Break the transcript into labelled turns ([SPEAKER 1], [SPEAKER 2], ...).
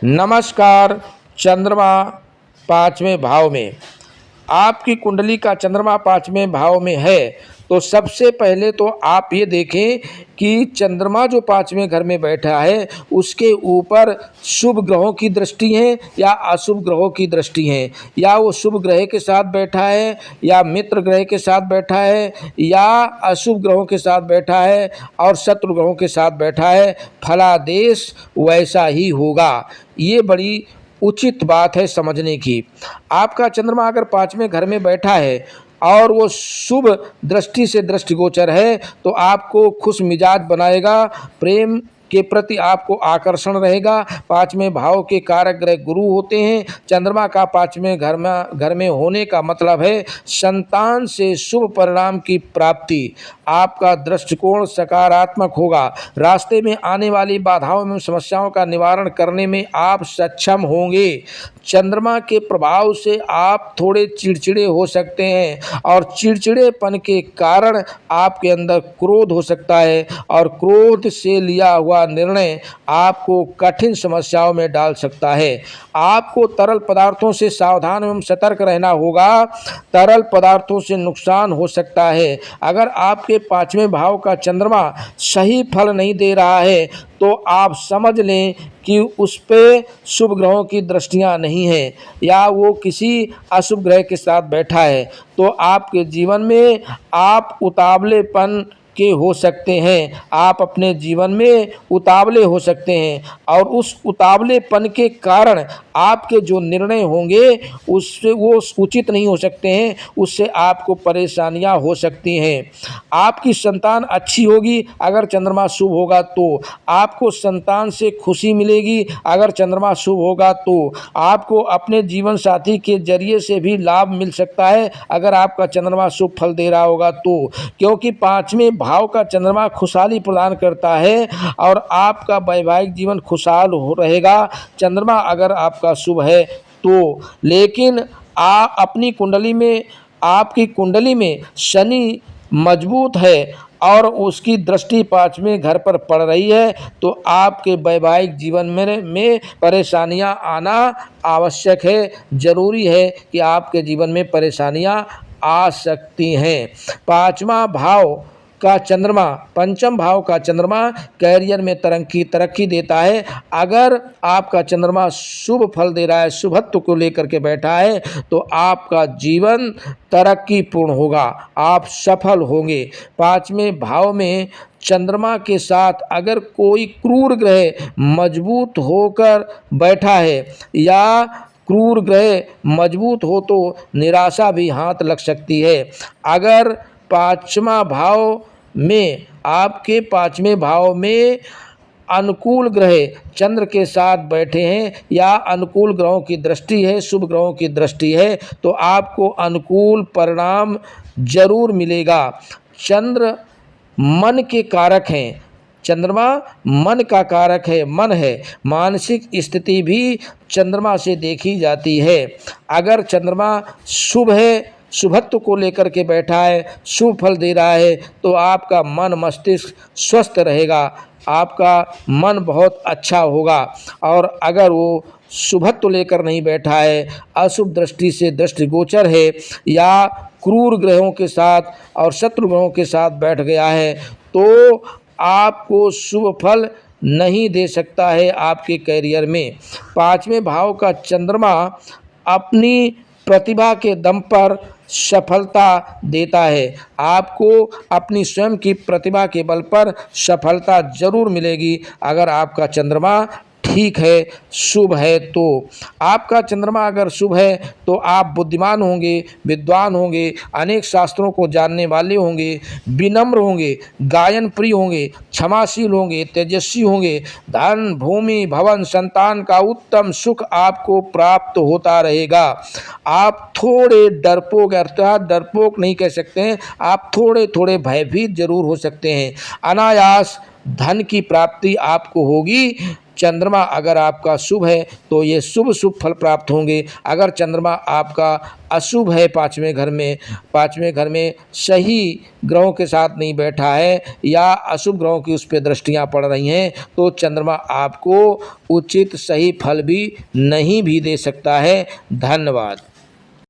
[SPEAKER 1] नमस्कार। चंद्रमा पाँचवें भाव में, आपकी कुंडली का चंद्रमा पाँचवें भाव में है तो सबसे पहले तो आप ये देखें कि चंद्रमा जो पाँचवें घर में बैठा है उसके ऊपर शुभ ग्रहों की दृष्टि है या अशुभ ग्रहों की दृष्टि है, या वो शुभ ग्रह के साथ बैठा है या मित्र ग्रह के साथ बैठा है या अशुभ ग्रहों के साथ बैठा है और शत्रु ग्रहों के साथ बैठा है, फलादेश वैसा ही होगा। ये बड़ी उचित बात है समझने की। आपका चंद्रमा अगर पाँचवें घर में बैठा है और वो शुभ दृष्टि से दृष्टिगोचर है तो आपको खुश मिजाज बनाएगा, प्रेम के प्रति आपको आकर्षण रहेगा। पाँचवें भाव के कारक ग्रह गुरु होते हैं। चंद्रमा का पाँचवें घर में होने का मतलब है संतान से शुभ परिणाम की प्राप्ति। आपका दृष्टिकोण सकारात्मक होगा। रास्ते में आने वाली बाधाओं एवं समस्याओं का निवारण करने में आप सक्षम होंगे। चंद्रमा के प्रभाव से आप थोड़े चिड़चिड़े हो सकते हैं और चिड़चिड़ेपन के कारण आपके अंदर क्रोध हो सकता है और क्रोध से लिया हुआ निर्णय आपको कठिन समस्याओं में डाल सकता है। आपको तरल पदार्थों से सावधान एवं सतर्क रहना होगा। तरल पदार्थों से नुकसान हो सकता है। अगर आपके पाँचवें भाव का चंद्रमा सही फल नहीं दे रहा है तो आप समझ लें कि उस पे शुभ ग्रहों की दृष्टियां नहीं है या वो किसी अशुभ ग्रह के साथ बैठा है, तो आपके जीवन में आप उतावलेपन के हो सकते हैं। आप अपने जीवन में उतावले हो सकते हैं और उस उतावलेपन के कारण आपके जो निर्णय होंगे उससे वो उचित नहीं हो सकते हैं, उससे आपको परेशानियां हो सकती हैं। आपकी संतान अच्छी होगी अगर चंद्रमा शुभ होगा तो, आपको संतान से खुशी मिलेगी अगर चंद्रमा शुभ होगा तो, आपको अपने जीवन साथी के जरिए से भी लाभ मिल सकता है अगर आपका चंद्रमा शुभ फल दे रहा होगा तो, क्योंकि पाँचवें भाव का चंद्रमा खुशहाली प्रदान करता है और आपका वैवाहिक जीवन खुशहाल हो रहेगा चंद्रमा अगर आपका शुभ है तो। लेकिन अपनी कुंडली में, आपकी कुंडली में शनि मजबूत है और उसकी दृष्टि पाँचवें घर पर पड़ रही है तो आपके वैवाहिक जीवन में परेशानियां आना आवश्यक है। जरूरी है कि आपके जीवन में परेशानियां आ सकती हैं। पाँचवा भाव का चंद्रमा, पंचम भाव का चंद्रमा कैरियर में तरक्की देता है। अगर आपका चंद्रमा शुभ फल दे रहा है, शुभत्व को लेकर के बैठा है तो आपका जीवन तरक्की पूर्ण होगा, आप सफल होंगे। पाँचवें भाव में चंद्रमा के साथ अगर कोई क्रूर ग्रह मजबूत होकर बैठा है या क्रूर ग्रह मजबूत हो तो निराशा भी हाथ लग सकती है। अगर पाँचवा भाव में, आपके पाँचवें भाव में अनुकूल ग्रह चंद्र के साथ बैठे हैं या अनुकूल ग्रहों की दृष्टि है, शुभ ग्रहों की दृष्टि है तो आपको अनुकूल परिणाम जरूर मिलेगा। चंद्र मन के कारक हैं, चंद्रमा मन का कारक है, मन है। मानसिक स्थिति भी चंद्रमा से देखी जाती है। अगर चंद्रमा शुभ है, शुभत्व को लेकर के बैठा है, शुभ फल दे रहा है तो आपका मन मस्तिष्क स्वस्थ रहेगा, आपका मन बहुत अच्छा होगा। और अगर वो शुभत्व लेकर नहीं बैठा है, अशुभ दृष्टि से दृष्टिगोचर है या क्रूर ग्रहों के साथ और शत्रु ग्रहों के साथ बैठ गया है तो आपको शुभ फल नहीं दे सकता है आपके कैरियर में। पाँचवें भाव का चंद्रमा अपनी प्रतिभा के दम पर सफलता देता है। आपको अपनी स्वयं की प्रतिभा के बल पर सफलता जरूर मिलेगी अगर आपका चंद्रमा ठीक है, शुभ है तो। आपका चंद्रमा अगर शुभ है तो आप बुद्धिमान होंगे, विद्वान होंगे, अनेक शास्त्रों को जानने वाले होंगे, विनम्र होंगे, गायन प्रिय होंगे, क्षमाशील होंगे, तेजस्वी होंगे। धन, भूमि, भवन, संतान का उत्तम सुख आपको प्राप्त होता रहेगा। आप थोड़े डरपोक, अर्थात डरपोक नहीं कह सकते हैं, आप थोड़े थोड़े भयभीत जरूर हो सकते हैं। अनायास धन की प्राप्ति आपको होगी। चंद्रमा अगर आपका शुभ है तो ये शुभ शुभ फल प्राप्त होंगे। अगर चंद्रमा आपका अशुभ है पाँचवें घर में सही ग्रहों के साथ नहीं बैठा है या अशुभ ग्रहों की उस पर दृष्टियाँ पड़ रही हैं तो चंद्रमा आपको उचित सही फल भी नहीं भी दे सकता है। धन्यवाद।